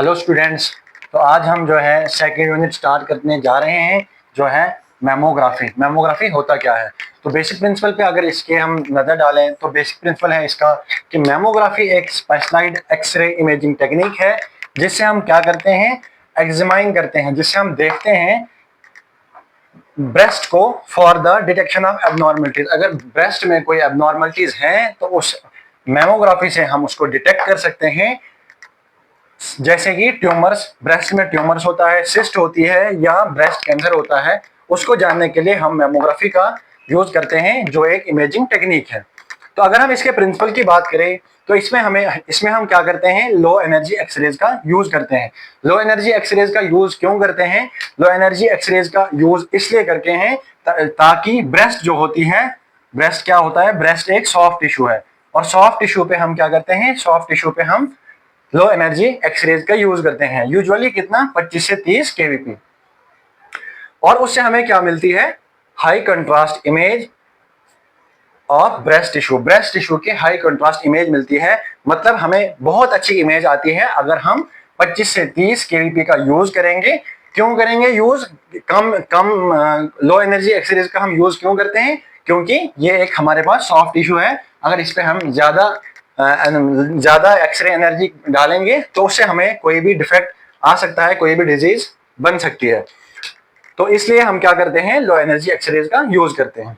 Hello students. तो आज हम जो है सेकेंड यूनिट स्टार्ट करने जा रहे हैं, जो है मेमोग्राफी। मेमोग्राफी होता क्या है? तो बेसिक प्रिंसिपल पे अगर इसके हम नज़र डालें तो बेसिक प्रिंसिपल है इसका कि मेमोग्राफी एक स्पेशलाइज्ड एक्सरे इमेजिंग टेक्निक है, जिससे हम क्या करते हैं, एग्जामाइन करते हैं, जिससे हम देखते हैं ब्रेस्ट को for the detection of abnormalities. अगर ब्रेस्ट में कोई एबनॉर्मलिटीज हैं तो उस मेमोग्राफी से हम उसको डिटेक्ट कर सकते हैं, जैसे कि ट्यूमर्स, ब्रेस्ट में ट्यूमर्स होता है, सिस्ट होती है या ब्रेस्ट कैंसर होता है। उसको जानने के लिए हम मेमोग्राफी का यूज करते हैं, जो एक इमेजिंग टेक्निक है। तो अगर हम इसके प्रिंसिपल की बात करें तो इसमें हम क्या करते हैं, लो एनर्जी एक्सरेज का यूज करते हैं। लो एनर्जी एक्सरेज का यूज क्यों करते हैं? लो एनर्जी एक्सरेज का यूज इसलिए करते हैं ताकि ब्रेस्ट जो होती है, ब्रेस्ट क्या होता है, ब्रेस्ट एक सॉफ्ट टिश्यू है, और सॉफ्ट टिश्यू पे हम क्या करते हैं, सॉफ्ट टिश्यू पे हम लो एनर्जी एक्सरेज का यूज करते हैं। यूजुअली कितना, 25 से 30 केवीपी। और उससे हमें क्या मिलती है, high contrast image of breast tissue. Breast tissue की हाई कंट्रास्ट इमेज मिलती है, मतलब हमें बहुत अच्छी इमेज आती है अगर हम 25 से 30 केवीपी का यूज करेंगे। क्यों करेंगे यूज? कम कम लो एनर्जी एक्सरेज का हम यूज क्यों करते हैं? क्योंकि ये एक हमारे पास सॉफ्ट टिश्यू है। अगर इस पे हम ज्यादा एक्सरे एनर्जी डालेंगे तो उससे हमें कोई भी डिफेक्ट आ सकता है, कोई भी डिजीज बन सकती है। तो इसलिए हम क्या करते हैं, लो एनर्जी एक्सरेज का यूज करते हैं।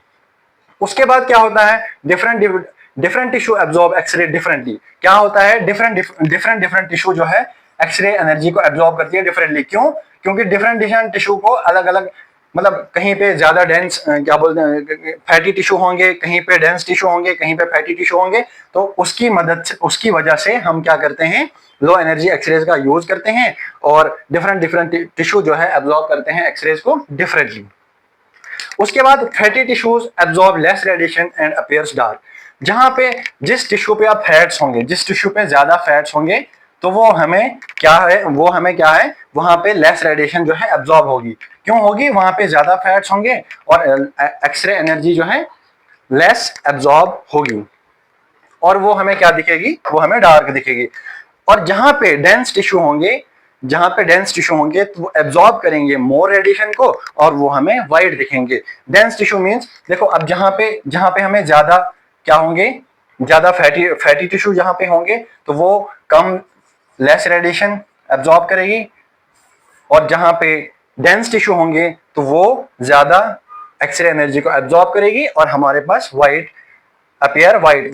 उसके बाद क्या होता है, different tissue absorb X ray differently. क्या होता है, डिफरेंट टिश्यू जो है एक्सरे एनर्जी को एब्जॉर्ब करती है डिफरेंटली। क्यों? क्योंकि डिफरेंट टिश्यू को अलग अलग, मतलब कहीं पे ज्यादा डेंस क्या बोलते हैं, फैटी टिश्यू होंगे, कहीं पे डेंस टिश्यू होंगे, कहीं पे फैटी टिश्यू होंगे। तो उसकी मदद से, उसकी वजह से हम क्या करते हैं, लो एनर्जी एक्सरेज का यूज करते हैं, और डिफरेंट टिश्यू जो है एब्जॉर्ब करते हैं एक्सरेज को डिफरेंटली। उसके बाद fatty tissues absorb less radiation and appears dark. जहां पे जिस टिश्यू पे आप फैट्स होंगे, जिस टिश्यू पे ज्यादा फैट्स होंगे, तो वो हमें क्या है, वहां पे लेस रेडिएशन जो है एब्जॉर्ब होगी। क्यों होगी? वहां पे ज्यादा फैट्स होंगे और एक्सरे एनर्जी जो है लेस एब्जॉर्ब होगी, और वो हमें क्या दिखेगी, वो हमें डार्क दिखेगी। और जहां पे डेंस टिश्यू होंगे तो वो एब्जॉर्ब करेंगे मोर रेडिएशन को, और वो हमें वाइट दिखेंगे। डेंस टिश्यू मींस, देखो अब जहां पे हमें ज्यादा क्या होंगे, ज्यादा फैटी टिश्यू जहां पे होंगे तो वो कम, लेस रेडिएशन एब्जॉर्ब करेगी, और जहां पे डेंस टिश्यू होंगे तो वो ज्यादा एक्सरे एनर्जी को एब्जॉर्ब करेगी, और हमारे पास वाइट,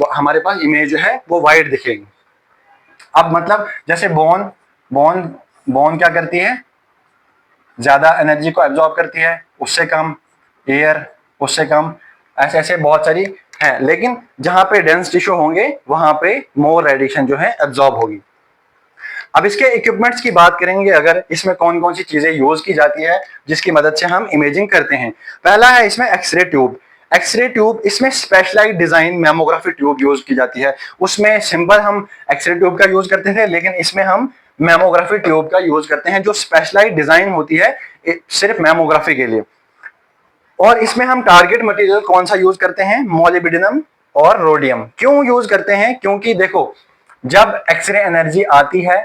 हमारे पास इमेज जो है वो वाइट दिखेगी। अब मतलब जैसे बोन बोन क्या करती है, ज्यादा एनर्जी को एब्जॉर्ब करती है, उससे कम एयर, उससे कम, ऐसे ऐसे बहुत सारी है। लेकिन जहां पे डेंस टिश्यू होंगे वहां पे मोर रेडिएशन जो है एब्जॉर्ब होगी। अब इसके इक्विपमेंट्स की बात करेंगे, अगर इसमें कौन कौन सी चीजें यूज की जाती है जिसकी मदद से हम इमेजिंग करते हैं। पहला है इसमें एक्सरे ट्यूब। एक्सरे ट्यूब, इसमें specialised design mammography tube use की जाती है। उसमें सिंपल हम एक्सरे ट्यूब का यूज करते थे, लेकिन इसमें हम मेमोग्राफी ट्यूब का यूज करते हैं, जो स्पेशलाइज्ड डिजाइन होती है सिर्फ मेमोग्राफी के लिए। और इसमें हम टारगेट मटेरियल कौन सा यूज करते हैं, मोलिब्डेनम और रोडियम। क्यों यूज करते हैं? क्योंकि देखो, जब एक्सरे एनर्जी आती है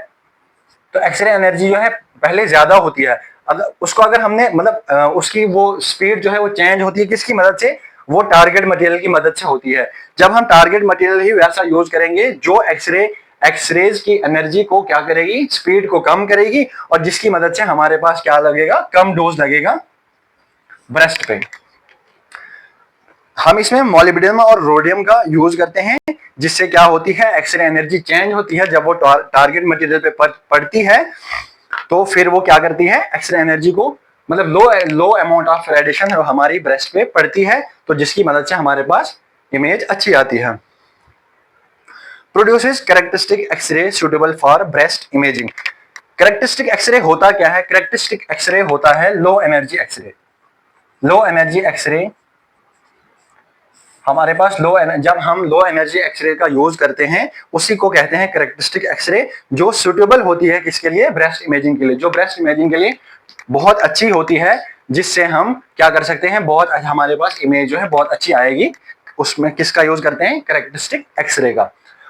तो एक्सरे एनर्जी जो है पहले ज्यादा होती है। अगर हमने मतलब उसकी वो स्पीड जो है वो चेंज होती है किसकी मदद से, वो टारगेट मटेरियल की मदद से होती है। जब हम टारगेट मटेरियल ही वैसा यूज करेंगे जो एक्सरेज की एनर्जी को क्या करेगी, स्पीड को कम करेगी, और जिसकी मदद से हमारे पास क्या लगेगा, कम डोज लगेगा ब्रेस्ट पे। हम इसमें मोलिब्डेनम और रोडियम का यूज करते हैं, जिससे क्या होती है, एक्सरे एनर्जी चेंज होती है। जब वो टारगेट मटेरियल पे पड़ती है तो फिर वो क्या करती है, एक्सरे एनर्जी को, मतलब लो अमाउंट ऑफ रेडिएशन हमारी ब्रेस्ट पे पड़ती है, तो जिसकी मदद से हमारे पास इमेज अच्छी आती है। Produces characteristic X ray suitable for breast imaging. Characteristic X ray होता क्या है? कैरेक्टरिस्टिक एक्सरे होता है low energy X ray. Low energy X ray हमारे पास जब हम लो एनर्जी एक्सरे का यूज करते हैं, उसी को कहते हैं कैरेक्टरिस्टिक एक्सरे, जो सुटेबल होती है किसके लिए, ब्रेस्ट इमेजिंग के लिए, जो ब्रेस्ट इमेजिंग के लिए बहुत अच्छी होती है, जिससे हम क्या कर सकते हैं, हमारे पास इमेज जो है बहुत अच्छी आएगी। उसमें किसका यूज करते हैं, कैरेक्टरिस्टिक एक्सरे का।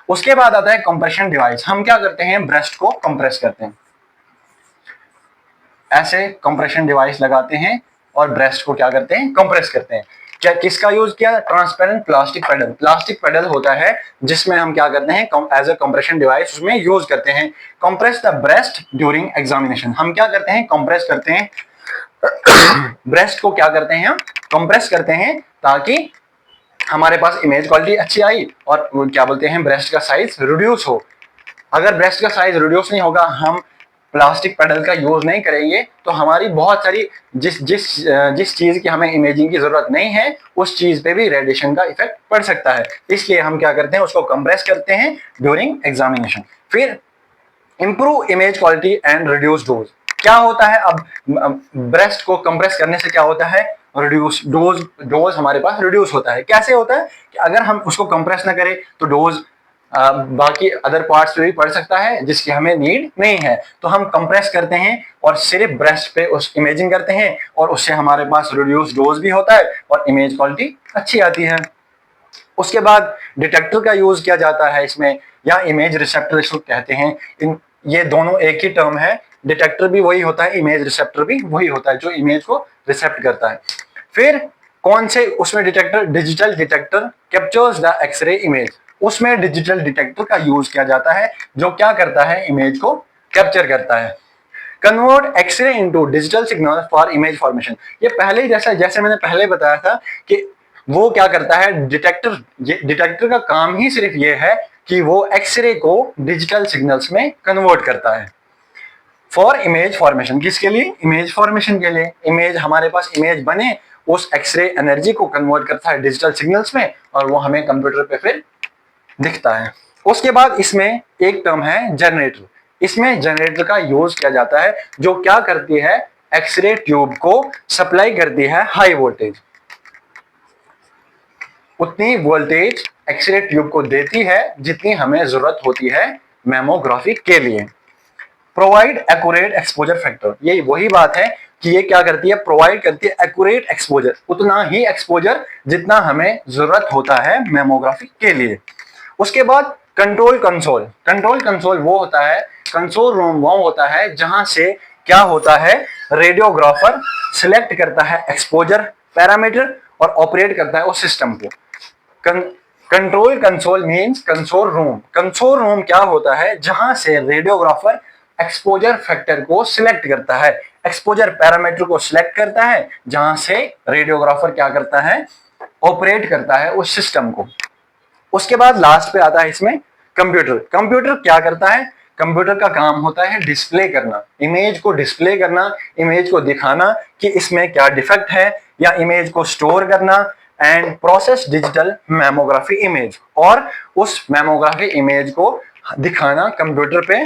उसके बाद आता है कंप्रेशन डिवाइस। हम क्या करते हैं, ब्रेस्ट को कंप्रेस करते हैं। ऐसे कंप्रेशन डिवाइस लगाते हैं और ब्रेस्ट को क्या करते हैं, कंप्रेस करते हैं। क्या किसका यूज किया? Transparent plastic pedal. Plastic pedal होता है जिसमें हम क्या करते हैं, एज अ कंप्रेशन डिवाइस उसमें यूज करते हैं। Compress the breast during examination. हम क्या करते हैं, कंप्रेस करते हैं ब्रेस्ट को, क्या करते हैं हम, कंप्रेस करते हैं ताकि हमारे पास इमेज क्वालिटी अच्छी आई और क्या बोलते हैं, ब्रेस्ट का साइज रिड्यूस हो। अगर ब्रेस्ट का साइज रिड्यूस नहीं होगा, हम प्लास्टिक पेडल का यूज नहीं करेंगे, तो हमारी बहुत सारी जिस जिस जिस चीज की हमें इमेजिंग की जरूरत नहीं है उस चीज पे भी रेडिएशन का इफेक्ट पड़ सकता है। इसलिए हम क्या करते हैं, उसको कंप्रेस करते हैं ड्यूरिंग एग्जामिनेशन। फिर improve image quality and reduce dose. क्या होता है, अब ब्रेस्ट को कंप्रेस करने से क्या होता है, रिड्यूस डोज हमारे पास रिड्यूस होता है। कैसे होता है कि अगर हम उसको कंप्रेस ना करें तो डोज बाकी अदर पार्ट्स पे भी पड़ सकता है जिसकी हमें नीड नहीं है। तो हम कंप्रेस करते हैं और सिर्फ ब्रेस्ट पे उस इमेजिंग करते हैं और उससे हमारे पास रिड्यूस डोज भी होता है और इमेज क्वालिटी अच्छी आती है। उसके बाद डिटेक्टर का यूज किया जाता है इसमें, या इमेज रिसेप्टर इसको कहते हैं। इन ये दोनों एक ही टर्म है। डिटेक्टर भी वही होता है, इमेज रिसेप्टर भी वही होता है जो इमेज को रिसेप्ट करता है। फिर कौन से उसमें detector, digital detector captures the X ray image. उसमें डिजिटल डिटेक्टर का यूज किया जाता है जो क्या करता है, इमेज को कैप्चर करता है। Convert X ray into digital signal for image formation. ये पहले जैसे जैसे मैंने पहले बताया था कि वो क्या करता है, डिटेक्टर का काम ही सिर्फ ये है कि वो एक्सरे को डिजिटल सिग्नल्स में कन्वर्ट करता है। फॉर इमेज फॉर्मेशन, किसके लिए, इमेज फॉर्मेशन के लिए। इमेज हमारे पास इमेज बने, उस एक्सरे एनर्जी को कन्वर्ट करता है डिजिटल सिग्नल्स में और वो हमें कंप्यूटर पे फिर दिखता है। उसके बाद इसमें एक टर्म है जनरेटर। इसमें जनरेटर का यूज किया जाता है जो क्या करती है, एक्सरे ट्यूब को सप्लाई करती है हाई वोल्टेज। उतनी वोल्टेज एक्सरे ट्यूब को देती है जितनी हमें जरूरत होती है मैमोग्राफी के लिए। प्रोवाइड एक्यूरेट एक्सपोजर फैक्टर, ये वही बात है कि ये क्या करती है, प्रोवाइड करती है एक्यूरेट एक्सपोजर, उतना ही एक्सपोजर जितना हमें जरूरत होता है मैमोग्राफी के लिए। उसके बाद कंट्रोल कंसोल। कंट्रोल कंसोल वो होता है, कंसोल रूम वो होता है जहां से क्या होता है, रेडियोग्राफर सिलेक्ट करता है एक्सपोजर पैरामीटर और ऑपरेट करता है उस सिस्टम को। Control console means console room. Console room क्या होता है, जहां से रेडियोग्राफर एक्सपोजर फैक्टर को सिलेक्ट करता है, एक्सपोजर पैरामीटर को सिलेक्ट करता है, जहां से रेडियोग्राफर क्या करता है, ऑपरेट करता है उस सिस्टम को। उसके बाद लास्ट पे आता है इसमें कंप्यूटर। कंप्यूटर क्या करता है, कंप्यूटर का काम होता है डिस्प्ले करना, इमेज को डिस्प्ले करना, इमेज को दिखाना कि इसमें क्या डिफेक्ट है, या इमेज को स्टोर करना and process digital mammography image, और उस मैमोग्राफी इमेज को दिखाना कंप्यूटर पे,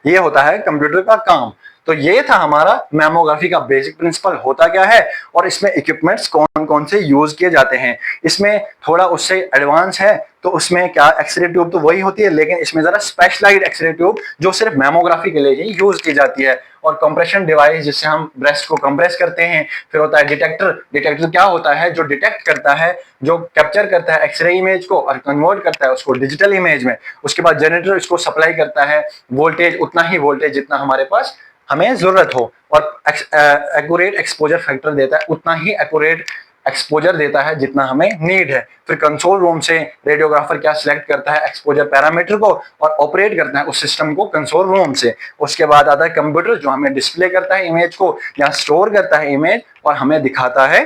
ये होता है कंप्यूटर का काम। तो ये था हमारा मैमोग्राफी का बेसिक प्रिंसिपल होता क्या है और इसमें इक्विपमेंट्स कौन कौन से यूज किए जाते हैं। इसमें थोड़ा उससे एडवांस है, तो उसमें क्या एक्सरे ट्यूब तो वही होती है, लेकिन इसमें जरा स्पेशलाइज्ड एक्सरे ट्यूब जो सिर्फ मैमोग्राफी के लिए ही यूज की जाती है। और कंप्रेशन डिवाइस जिससे हम ब्रेस्ट को कंप्रेस करते हैं। फिर होता है डिटेक्टर। डिटेक्टर क्या होता है, जो डिटेक्ट करता है, जो कैप्चर करता है एक्सरे इमेज को और कन्वर्ट करता है उसको डिजिटल इमेज में। उसके बाद जनरेटर इसको सप्लाई करता है वोल्टेज, उतना ही वोल्टेज जितना हमारे पास हमें जरूरत हो, और एक्यूरेट एक्सपोजर फैक्टर देता है, उतना ही एक्यूरेट एक्सपोजर देता है जितना हमें नीड है। फिर कंसोल रूम से रेडियोग्राफर क्या सिलेक्ट करता है, एक्सपोजर पैरामीटर को, और ऑपरेट करता है उस सिस्टम को कंसोल रूम से। उसके बाद आता है कंप्यूटर जो हमें डिस्प्ले करता है इमेज को, या स्टोर करता है इमेज और हमें दिखाता है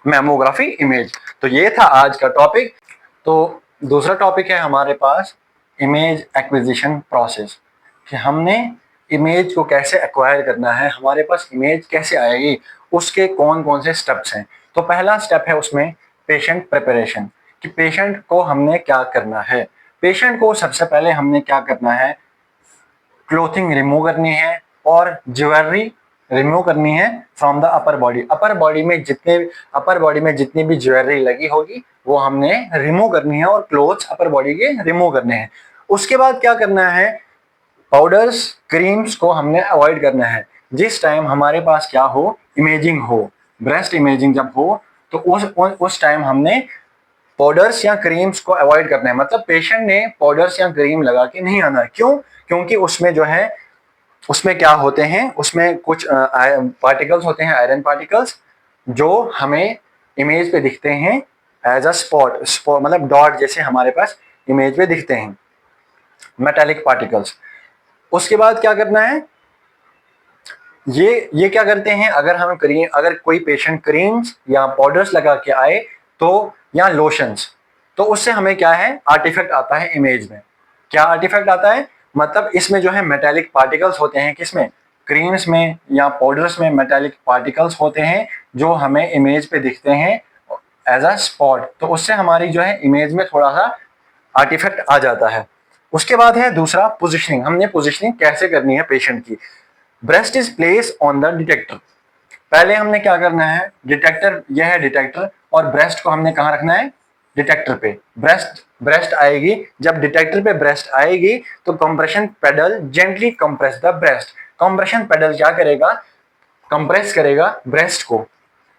मैमोग्राफी इमेज। तो ये था आज का टॉपिक। तो दूसरा टॉपिक है हमारे पास इमेज एक्विजिशन प्रोसेस, कि हमने इमेज को कैसे एक्वायर करना है, हमारे पास इमेज कैसे आएगी, उसके कौन कौन से स्टेप्स हैं। तो पहला स्टेप है उसमें पेशेंट प्रिपरेशन, कि पेशेंट को हमने क्या करना है। पेशेंट को सबसे पहले हमने क्या करना है, क्लोथिंग रिमूव करनी है और ज्वेलरी रिमूव करनी है from the upper body. Upper body में जितनी भी ज्वेलरी लगी होगी वो हमने रिमूव करनी है, और क्लोथ्स अपर बॉडी के रिमूव करने हैं। उसके बाद क्या करना है, पाउडर्स क्रीम्स को हमने अवॉइड करना है। जिस टाइम हमारे पास क्या हो, इमेजिंग हो, ब्रेस्ट इमेजिंग जब हो, तो उस टाइम हमने पाउडर्स या क्रीम्स को अवॉइड करना है। मतलब पेशेंट ने पाउडर्स या क्रीम लगा के नहीं आना है। क्यों? क्योंकि उसमें जो है उसमें क्या होते हैं, उसमें कुछ पार्टिकल्स होते हैं, आयरन पार्टिकल्स, जो हमें इमेज पे दिखते हैं एज अ स्पॉट, मतलब डॉट जैसे हमारे पास इमेज पे दिखते हैं, मेटालिक पार्टिकल्स। उसके बाद क्या करना है, ये क्या करते हैं, अगर हम क्रीम, अगर कोई पेशेंट क्रीम्स या पाउडर्स लगा के आए तो, या लोशंस, तो उससे हमें क्या है, आर्टिफैक्ट आता है इमेज में। क्या आर्टिफैक्ट आता है, मतलब इसमें जो है मेटालिक पार्टिकल्स होते हैं, किसमें, क्रीम्स में या पाउडर्स में मेटालिक पार्टिकल्स होते हैं जो हमें इमेज पे दिखते हैं एज अ स्पॉट, तो उससे हमारी जो है इमेज में थोड़ा सा आर्टिफैक्ट आ जाता है। उसके बाद है दूसरा पोजिशनिंग। हमने पोजिशनिंग कैसे करनी है पेशेंट की। Breast is place on the detector. पहले हमने क्या करना है, डिटेक्टर, यह है डिटेक्टर, और ब्रेस्ट को हमने कहाँ रखना है, डिटेक्टर पे। ब्रेस्ट ब्रेस्ट आएगी, जब डिटेक्टर पे ब्रेस्ट आएगी तो compression pedal gently compress the breast. Compression pedal क्या करेगा, कंप्रेस करेगा ब्रेस्ट को।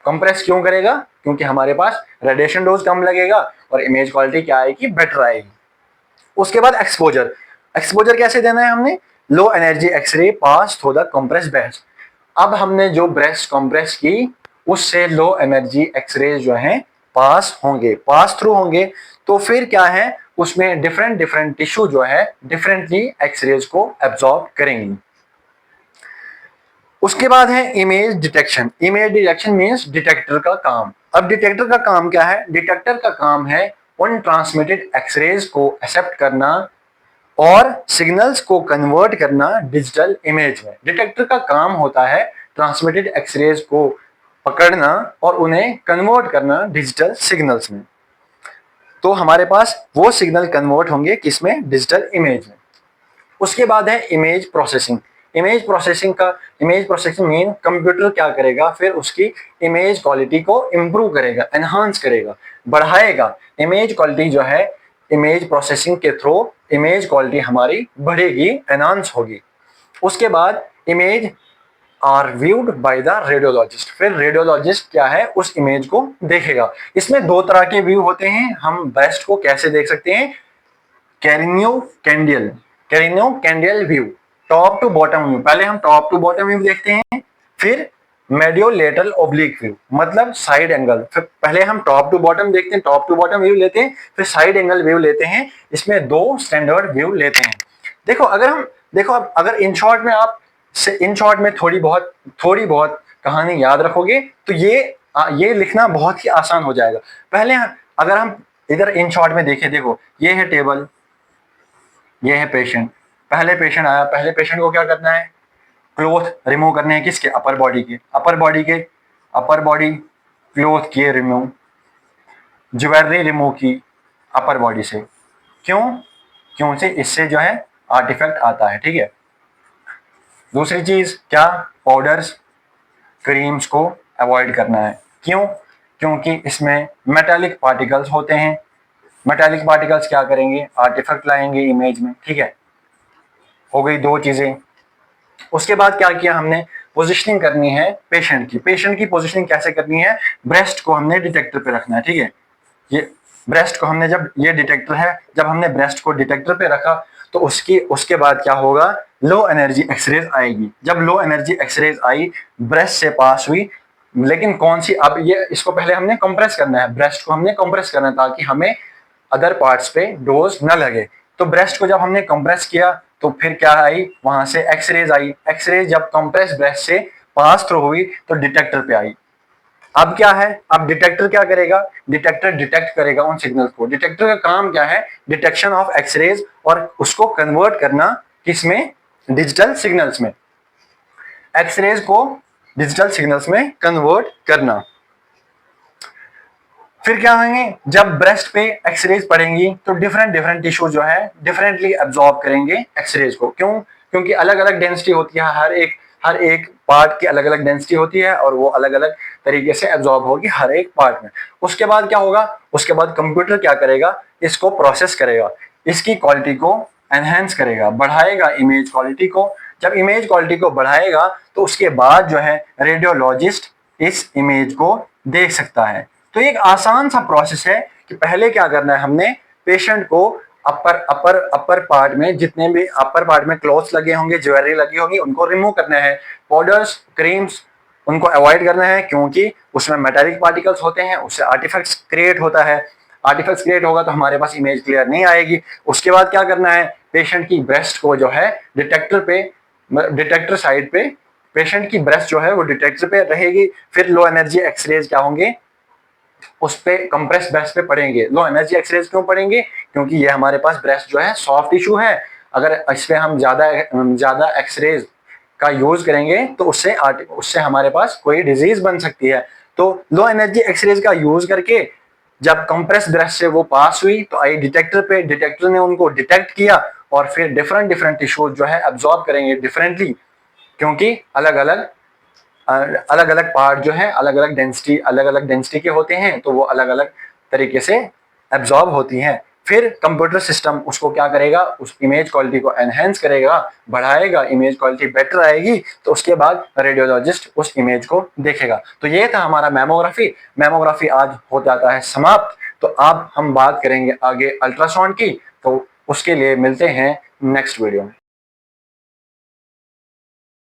कंप्रेस क्यों करेगा, क्योंकि हमारे पास रेडिएशन डोज कम लगेगा और इमेज क्वालिटी क्या आएगी, बेटर आएगी। उसके बाद एक्सपोजर। एक्सपोजर कैसे देना है हमने, low energy X ray pass through the compress breast. अब हमने जो ब्रेस्ट कंप्रेस की उससे लो एनर्जी एक्सरे जो है पास होंगे, पास थ्रू होंगे, तो फिर क्या है, उसमें डिफरेंट डिफरेंट टिश्यू जो है डिफरेंटली एक्सरेज को एब्जॉर्ब करेंगी। उसके बाद है image detection. Image detection means detector का काम। अब डिटेक्टर का काम क्या है, डिटेक्टर का काम है उन ट्रांसमिटेड एक्सरेज को एक्सेप्ट करना और सिग्नल्स को कन्वर्ट करना डिजिटल इमेज में। डिटेक्टर का काम होता है ट्रांसमिटेड एक्सरेज को पकड़ना और उन्हें कन्वर्ट करना डिजिटल सिग्नल्स में। तो हमारे पास वो सिग्नल कन्वर्ट होंगे किसमें, डिजिटल इमेज में। उसके बाद है image processing. Image processing mean computer क्या करेगा, फिर उसकी इमेज क्वालिटी को इंप्रूव करेगा, एनहांस करेगा, बढ़ाएगा। इमेज क्वालिटी जो है, इमेज प्रोसेसिंग के थ्रू इमेज क्वालिटी हमारी बढ़ेगी, एनहांस होगी। उसके बाद image are viewed by the radiologist. फिर रेडियोलॉजिस्ट क्या है, उस इमेज को देखेगा। इसमें दो तरह के व्यू होते हैं। हम ब्रेस्ट को कैसे देख सकते हैं, craniocaudal view, top to bottom view. पहले हम टॉप टू बॉटम व्यू देखते हैं, फिर मेडियोलेटरल ओब्लिक व्यू, मतलब साइड एंगल। फिर पहले हम टॉप टू बॉटम देखते हैं, टॉप टू बॉटम व्यू लेते हैं, फिर साइड एंगल व्यू लेते हैं। इसमें दो स्टैंडर्ड व्यू लेते हैं। देखो अब अगर इन शॉर्ट में आप इन शॉर्ट में थोड़ी बहुत कहानी याद रखोगे तो ये लिखना बहुत ही आसान हो जाएगा। पहले अगर हम इधर इन शॉर्ट में देखें, देखो ये है टेबल, ये है पेशेंट। पहले पेशेंट आया, पहले पेशेंट को क्या करना है, क्लोथ रिमूव करने हैं, किसके, अपर बॉडी क्लोथ किए रिमूव, ज्वेलरी रिमूव की अपर बॉडी से। क्यों से इससे जो है आर्टिफैक्ट आता है, ठीक है। दूसरी चीज क्या, पाउडर्स क्रीम्स को अवॉइड करना है। क्योंकि इसमें मेटालिक पार्टिकल्स होते हैं। मेटालिक पार्टिकल्स क्या करेंगे, आर्टिफैक्ट लाएंगे इमेज में, ठीक है। हो गई दो चीजें। उसके बाद क्या किया हमने, पोजीशनिंग करनी है पेशेंट की पोजीशनिंग कैसे करनी है, ब्रेस्ट को हमने डिटेक्टर पे रखना है, ठीक है। ये ब्रेस्ट को हमने, जब ये डिटेक्टर है, जब हमने ब्रेस्ट को डिटेक्टर पे रखा तो उसके बाद क्या होगा, लो एनर्जी एक्सरेज आएगी। जब लो एनर्जी एक्सरेज आई, ब्रेस्ट से पास हुई, लेकिन कौन सी, अब ये इसको पहले हमने कंप्रेस करना है, ब्रेस्ट को हमने कंप्रेस करना है ताकि हमें अदर पार्ट्स पे डोज न लगे। तो ब्रेस्ट को जब हमने कंप्रेस किया तो फिर क्या आई, वहां से एक्सरेज आई। एक्सरेज जब कंप्रेस ब्रेस्ट से पास थ्रू हुई तो डिटेक्टर पे आई। अब क्या है, अब डिटेक्टर क्या करेगा, डिटेक्टर डिटेक्ट करेगा उन सिग्नल्स को। डिटेक्टर का काम क्या है, डिटेक्शन ऑफ एक्सरेज और उसको कन्वर्ट करना किसमें, डिजिटल सिग्नल्स में, एक्सरेज को डिजिटल सिग्नल्स में कन्वर्ट करना। फिर क्या होंगे, जब ब्रेस्ट पे एक्सरेज पड़ेंगी तो डिफरेंट टिश्यू जो है डिफरेंटली एब्जॉर्ब करेंगे एक्सरेज को। क्योंकि अलग अलग डेंसिटी होती है, हर एक पार्ट की अलग अलग डेंसिटी होती है और वो अलग अलग तरीके से एब्जॉर्ब होगी हर एक पार्ट में। उसके बाद क्या होगा, उसके बाद कंप्यूटर क्या करेगा, इसको प्रोसेस करेगा, इसकी क्वालिटी को एनहेंस करेगा, बढ़ाएगा इमेज क्वालिटी को। जब इमेज क्वालिटी को बढ़ाएगा तो उसके बाद जो है रेडियोलॉजिस्ट इस इमेज को देख सकता है। तो एक आसान सा प्रोसेस है कि पहले क्या करना है, हमने पेशेंट को अपर पार्ट में जितने भी अपर पार्ट में क्लॉथ्स लगे होंगे, ज्वेलरी लगी होगी, उनको रिमूव करना है। पाउडर्स, क्रीम्स, उनको अवॉइड करना है क्योंकि उसमें मेटालिक पार्टिकल्स होते हैं, उससे आर्टिफैक्ट्स क्रिएट होता है। आर्टिफैक्ट्स क्रिएट होगा तो हमारे पास इमेज क्लियर नहीं आएगी। उसके बाद क्या करना है, पेशेंट की ब्रेस्ट को जो है डिटेक्टर साइड पे, पेशेंट की ब्रेस्ट जो है वो डिटेक्टर पे रहेगी। फिर लो एनर्जी एक्सरेज क्या होंगे, उस पे कंप्रेस ब्रेस्ट पे पड़ेंगे। लो एनर्जी एक्सरेज क्यों पड़ेंगे, क्योंकि ये हमारे पास ब्रेस्ट जो है सॉफ्ट टिश्यू है। अगर इस पे हम ज्यादा एक्सरेज का यूज करेंगे तो उससे हमारे पास कोई डिजीज बन सकती है। तो लो एनर्जी एक्सरेज का यूज करके जब कंप्रेस ब्रेस्ट से वो पास हुई तो आई डिटेक्टर पे, डिटेक्टर ने उनको डिटेक्ट किया और फिर डिफरेंट डिफरेंट टिश्यूज जो है अब्सॉर्ब करेंगे डिफरेंटली, क्योंकि अलग अलग पार्ट जो है अलग अलग डेंसिटी के होते हैं, तो वो अलग अलग तरीके से एब्जॉर्ब होती हैं। फिर कंप्यूटर सिस्टम उसको क्या करेगा, उस इमेज क्वालिटी को एनहेंस करेगा, बढ़ाएगा, इमेज क्वालिटी बेटर आएगी, तो उसके बाद रेडियोलॉजिस्ट उस इमेज को देखेगा। तो ये था हमारा मेमोग्राफी आज हो जाता है समाप्त। तो अब हम बात करेंगे आगे अल्ट्रासाउंड की, तो उसके लिए मिलते हैं नेक्स्ट वीडियो में।